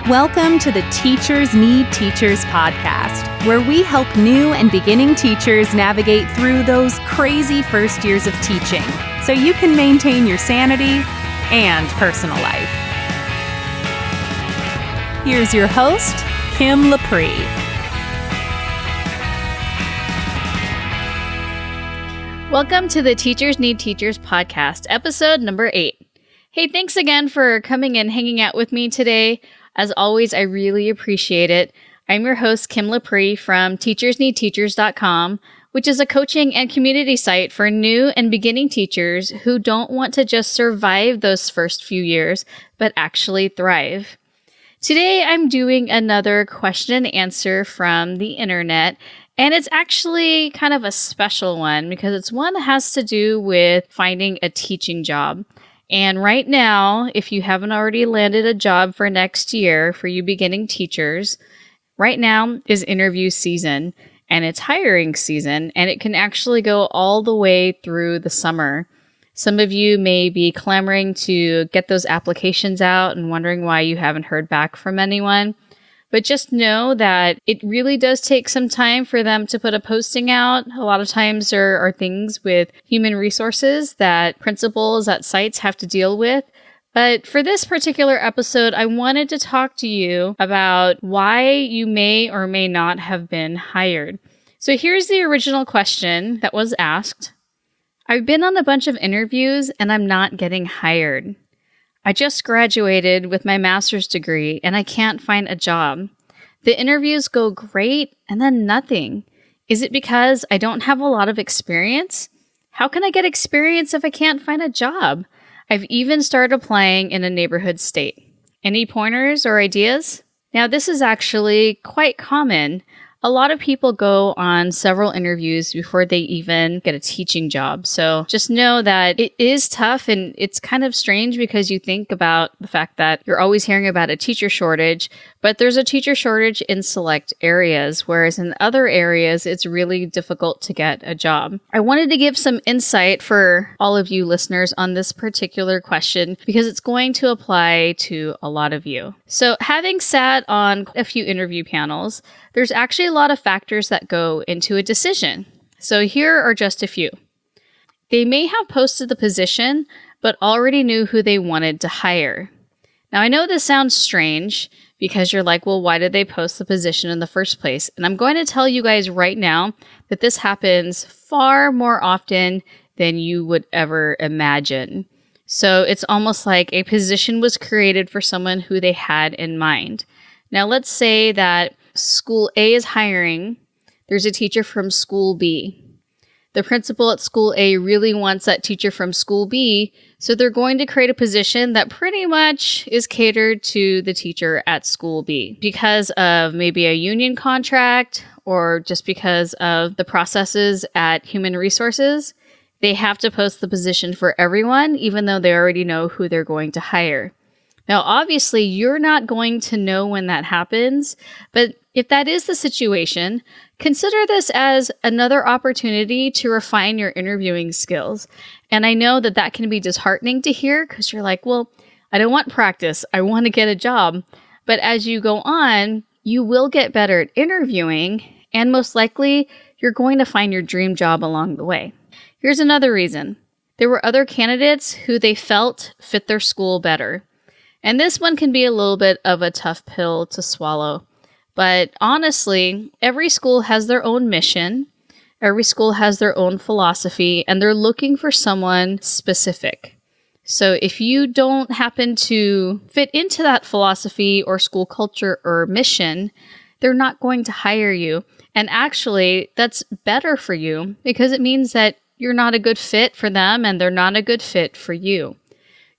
Welcome to the Teachers Need Teachers podcast, where we help new and beginning teachers navigate through those crazy first years of teaching so you can maintain your sanity and personal life. Here's your host, Kim Lapre. Welcome to the Teachers Need Teachers podcast, episode number 8. Hey, thanks again for coming and hanging out with me today. As always, I really appreciate it. I'm your host, Kim Lapre from teachersneedteachers.com, which is a coaching and community site for new and beginning teachers who don't want to just survive those first few years, but actually thrive. Today, I'm doing another question and answer from the internet, and it's actually kind of a special one because it's one that has to do with finding a teaching job. And right now, if you haven't already landed a job for next year for you beginning teachers, right now is interview season and it's hiring season, and it can actually go all the way through the summer. Some of you may be clamoring to get those applications out and wondering why you haven't heard back from anyone. But just know that it really does take some time for them to put a posting out. A lot of times there are things with human resources that principals at sites have to deal with. But for this particular episode, I wanted to talk to you about why you may or may not have been hired. So here's the original question that was asked. I've been on a bunch of interviews and I'm not getting hired. I just graduated with my master's degree and I can't find a job. The interviews go great and then nothing. Is it because I don't have a lot of experience? How can I get experience if I can't find a job? I've even started applying in a neighborhood state. Any pointers or ideas? Now, this is actually quite common. A lot of people go on several interviews before they even get a teaching job. So just know that it is tough, and it's kind of strange because you think about the fact that you're always hearing about a teacher shortage, but there's a teacher shortage in select areas, whereas in other areas, it's really difficult to get a job. I wanted to give some insight for all of you listeners on this particular question because it's going to apply to a lot of you. So having sat on a few interview panels, there's actually a lot of factors that go into a decision. So here are just a few. They may have posted the position, but already knew who they wanted to hire. Now, I know this sounds strange because you're like, well, why did they post the position in the first place? And I'm going to tell you guys right now that this happens far more often than you would ever imagine. So it's almost like a position was created for someone who they had in mind. Now, let's say that School A is hiring. There's a teacher from School B. The principal at School A really wants that teacher from School B, so they're going to create a position that pretty much is catered to the teacher at School B because of maybe a union contract or just because of the processes at Human Resources. They have to post the position for everyone, even though they already know who they're going to hire. Now, obviously, you're not going to know when that happens, but if that is the situation, consider this as another opportunity to refine your interviewing skills. And I know that that can be disheartening to hear because you're like, well, I don't want practice. I want to get a job. But as you go on, you will get better at interviewing, and most likely, you're going to find your dream job along the way. Here's another reason. There were other candidates who they felt fit their school better. And this one can be a little bit of a tough pill to swallow. But honestly, every school has their own mission. Every school has their own philosophy, and they're looking for someone specific. So if you don't happen to fit into that philosophy or school culture or mission, they're not going to hire you. And actually, that's better for you because it means that you're not a good fit for them and they're not a good fit for you.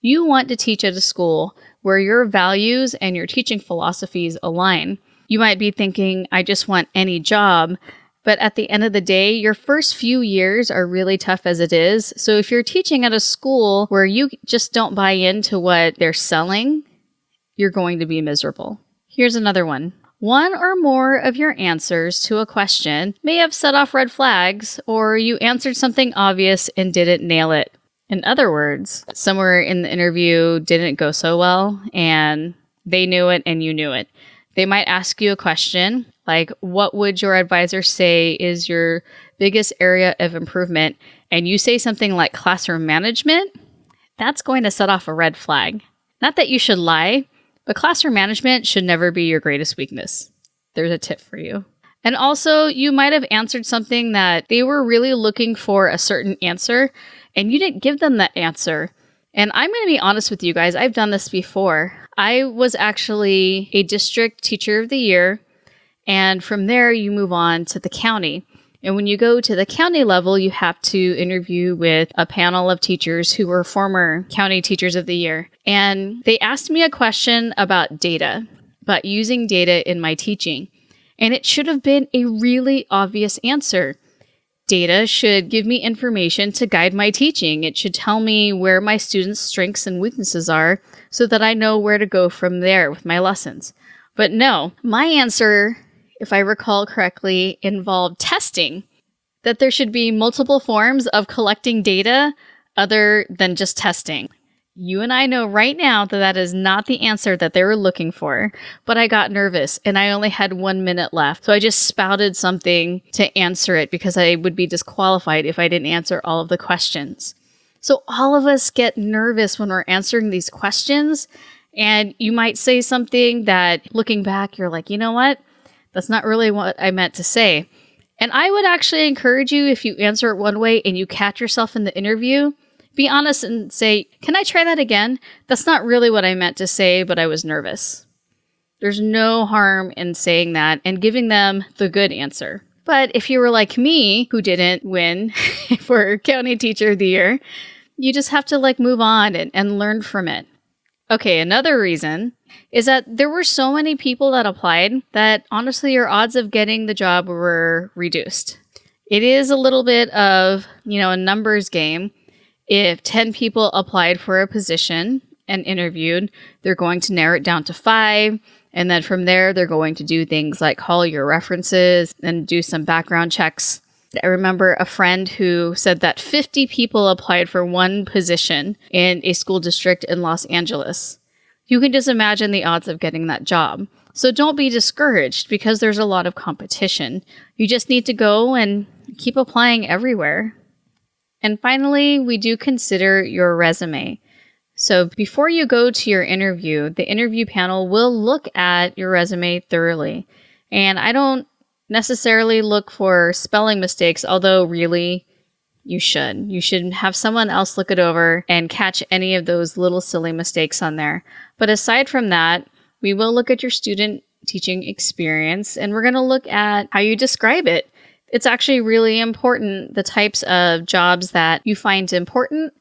You want to teach at a school where your values and your teaching philosophies align. You might be thinking, I just want any job, but at the end of the day, your first few years are really tough as it is. So if you're teaching at a school where you just don't buy into what they're selling, you're going to be miserable. Here's another one. One or more of your answers to a question may have set off red flags, or you answered something obvious and didn't nail it. In other words, somewhere in the interview didn't go so well, and They knew it and you knew it. They might ask you a question like, what would your advisor say is your biggest area of improvement? And you say something like classroom management, that's going to set off a red flag. Not that you should lie, but classroom management should never be your greatest weakness. There's a tip for you. And also, you might have answered something that they were really looking for a certain answer, and you didn't give them that answer. And I'm going to be honest with you guys, I've done this before. I was actually a district teacher of the year, and from there you move on to the county. And when you go to the county level, you have to interview with a panel of teachers who were former county teachers of the year. And they asked me a question about data, about using data in my teaching. And it should have been a really obvious answer. Data should give me information to guide my teaching. It should tell me where my students' strengths and weaknesses are so that I know where to go from there with my lessons. But no, my answer, if I recall correctly, involved testing. That there should be multiple forms of collecting data other than just testing. You and I know right now that that is not the answer that they were looking for, but I got nervous and I only had 1 minute left. So I just spouted something to answer it because I would be disqualified if I didn't answer all of the questions. So all of us get nervous when we're answering these questions, and you might say something that looking back, you're like, you know what? That's not really what I meant to say. And I would actually encourage you, if you answer it one way and you catch yourself in the interview, be honest and say, can I try that again? That's not really what I meant to say, but I was nervous. There's no harm in saying that and giving them the good answer. But if you were like me, who didn't win for County Teacher of the Year, you just have to move on and learn from it. Okay, another reason is that there were so many people that applied that honestly your odds of getting the job were reduced. It is a little bit of, a numbers game. If 10 people applied for a position and interviewed, they're going to narrow it down to 5. And then from there, they're going to do things like call your references and do some background checks. I remember a friend who said that 50 people applied for one position in a school district in Los Angeles. You can just imagine the odds of getting that job. So don't be discouraged because there's a lot of competition. You just need to go and keep applying everywhere. And finally, we do consider your resume. So before you go to your interview, the interview panel will look at your resume thoroughly. And I don't necessarily look for spelling mistakes, although really you should. You should have someone else look it over and catch any of those little silly mistakes on there. But aside from that, we will look at your student teaching experience and we're going to look at how you describe it. It's actually really important, the types of jobs that you find important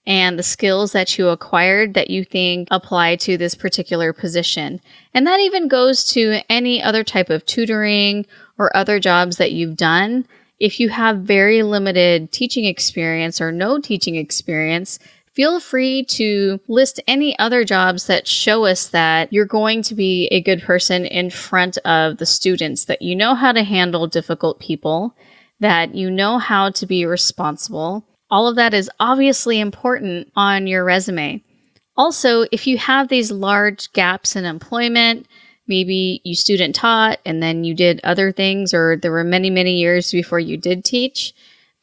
and the skills that you acquired that you think apply to this particular position. And that even goes to any other type of tutoring or other jobs that you've done. If you have very limited teaching experience or no teaching experience, feel free to list any other jobs that show us that you're going to be a good person in front of the students, that you know how to handle difficult people, that you know how to be responsible. All of that is obviously important on your resume. Also, if you have these large gaps in employment, maybe you student taught and then you did other things, or there were many, many years before you did teach,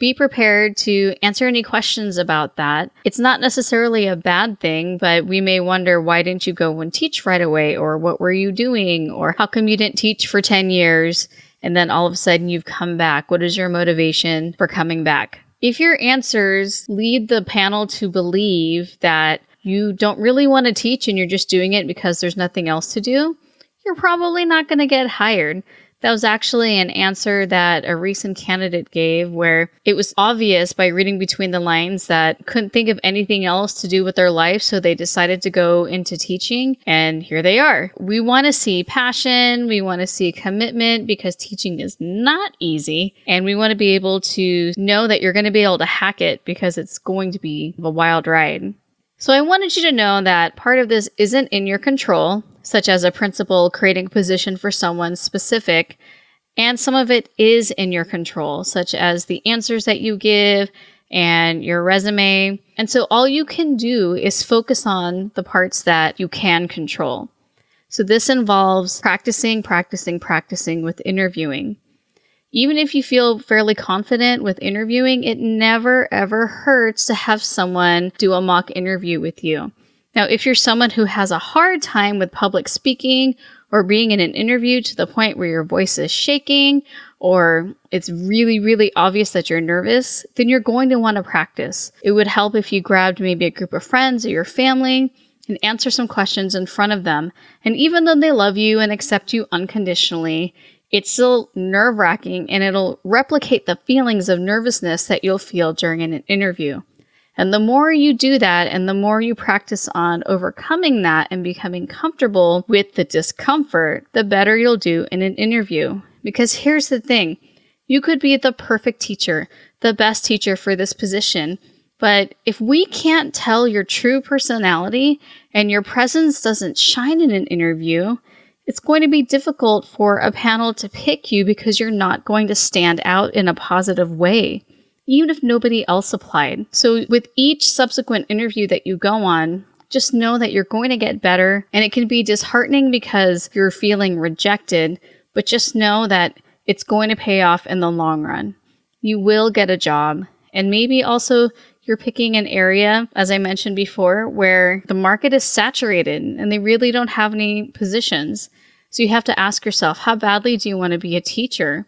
be prepared to answer any questions about that. It's not necessarily a bad thing, but we may wonder, why didn't you go and teach right away? Or what were you doing? Or how come you didn't teach for 10 years and then all of a sudden you've come back? What is your motivation for coming back? If your answers lead the panel to believe that you don't really want to teach and you're just doing it because there's nothing else to do, you're probably not going to get hired. That was actually an answer that a recent candidate gave where it was obvious by reading between the lines that couldn't think of anything else to do with their life, so they decided to go into teaching, and here they are. We want to see passion, we want to see commitment, because teaching is not easy, and we want to be able to know that you're going to be able to hack it because it's going to be a wild ride. So I wanted you to know that part of this isn't in your control, such as a principal creating a position for someone specific, and some of it is in your control, such as the answers that you give and your resume. And so all you can do is focus on the parts that you can control. So this involves practicing with interviewing. Even if you feel fairly confident with interviewing, it never ever hurts to have someone do a mock interview with you. Now, if you're someone who has a hard time with public speaking or being in an interview to the point where your voice is shaking or it's really, really obvious that you're nervous, then you're going to want to practice. It would help if you grabbed maybe a group of friends or your family and answer some questions in front of them. And even though they love you and accept you unconditionally, it's still nerve-wracking and it'll replicate the feelings of nervousness that you'll feel during an interview. And the more you do that and the more you practice on overcoming that and becoming comfortable with the discomfort, the better you'll do in an interview. Because here's the thing, you could be the perfect teacher, the best teacher for this position, but if we can't tell your true personality and your presence doesn't shine in an interview, it's going to be difficult for a panel to pick you because you're not going to stand out in a positive way, even if nobody else applied. So with each subsequent interview that you go on, just know that you're going to get better, and it can be disheartening because you're feeling rejected, but just know that it's going to pay off in the long run. You will get a job, and maybe also you're picking an area, as I mentioned before, where the market is saturated and they really don't have any positions. So you have to ask yourself, how badly do you want to be a teacher?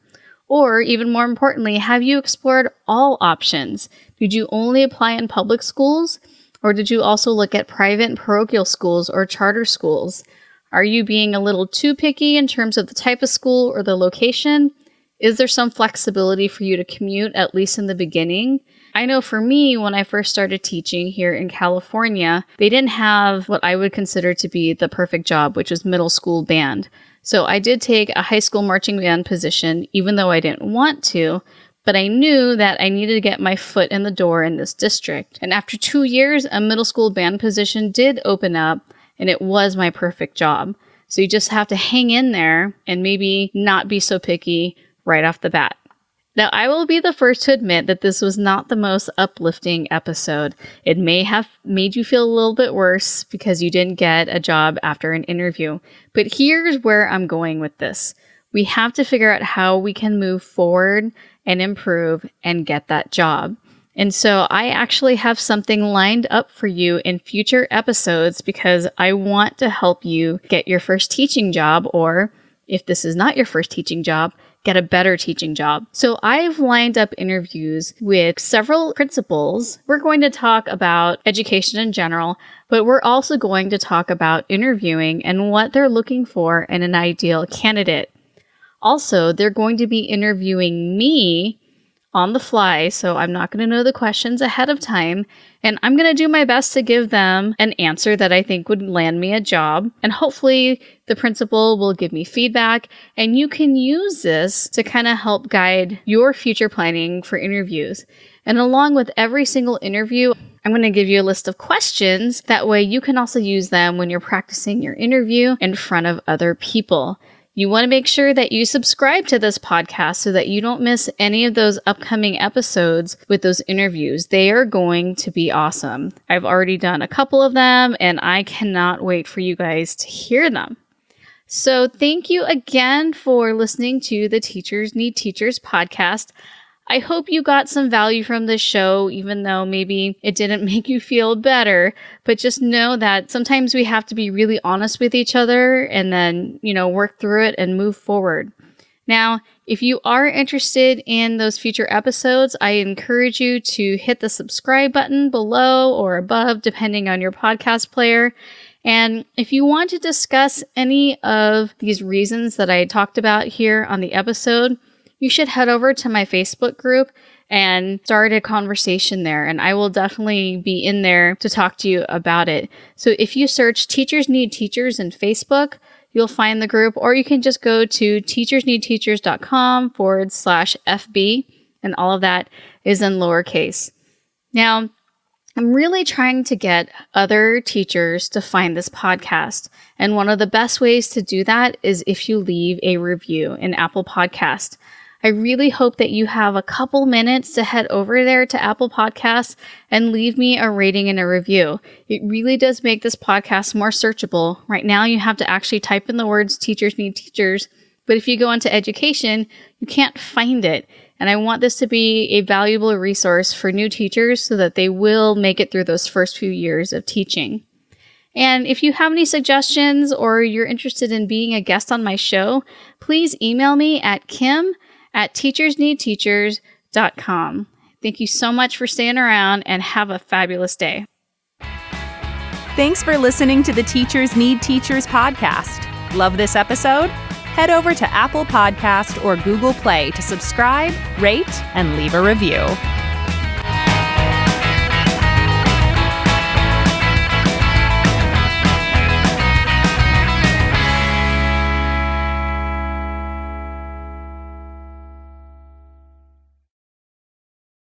Or even more importantly, have you explored all options? Did you only apply in public schools? Or did you also look at private and parochial schools or charter schools? Are you being a little too picky in terms of the type of school or the location? Is there some flexibility for you to commute, at least in the beginning? I know for me, when I first started teaching here in California, they didn't have what I would consider to be the perfect job, which was middle school band. So I did take a high school marching band position, even though I didn't want to, but I knew that I needed to get my foot in the door in this district. And after 2 years, a middle school band position did open up, and it was my perfect job. So you just have to hang in there and maybe not be so picky right off the bat. Now, I will be the first to admit that this was not the most uplifting episode. It may have made you feel a little bit worse because you didn't get a job after an interview. But here's where I'm going with this. We have to figure out how we can move forward and improve and get that job. And so I actually have something lined up for you in future episodes because I want to help you get your first teaching job, or if this is not your first teaching job, get a better teaching job. So I've lined up interviews with several principals. We're going to talk about education in general, but we're also going to talk about interviewing and what they're looking for in an ideal candidate. Also, they're going to be interviewing me on the fly, so I'm not going to know the questions ahead of time, and I'm going to do my best to give them an answer that I think would land me a job, and hopefully the principal will give me feedback, and you can use this to kind of help guide your future planning for interviews. And along with every single interview, I'm going to give you a list of questions. That way you can also use them when you're practicing your interview in front of other people. You want to make sure that you subscribe to this podcast so that you don't miss any of those upcoming episodes with those interviews. They are going to be awesome. I've already done a couple of them, and I cannot wait for you guys to hear them. So thank you again for listening to the Teachers Need Teachers podcast. I hope you got some value from this show, even though maybe it didn't make you feel better. But just know that sometimes we have to be really honest with each other and then, work through it and move forward. Now, if you are interested in those future episodes, I encourage you to hit the subscribe button below or above, depending on your podcast player. And if you want to discuss any of these reasons that I talked about here on the episode, you should head over to my Facebook group and start a conversation there. And I will definitely be in there to talk to you about it. So if you search Teachers Need Teachers in Facebook, you'll find the group, or you can just go to teachersneedteachers.com/FB, and all of that is in lowercase. Now, I'm really trying to get other teachers to find this podcast. And one of the best ways to do that is if you leave a review in Apple Podcast. I really hope that you have a couple minutes to head over there to Apple Podcasts and leave me a rating and a review. It really does make this podcast more searchable. Right now, you have to actually type in the words teachers need teachers, but if you go into education, you can't find it. And I want this to be a valuable resource for new teachers so that they will make it through those first few years of teaching. And if you have any suggestions or you're interested in being a guest on my show, please email me at kim@teachersneedteachers.com. Thank you so much for staying around and have a fabulous day. Thanks for listening to the Teachers Need Teachers podcast. Love this episode? Head over to Apple Podcast or Google Play to subscribe, rate, and leave a review.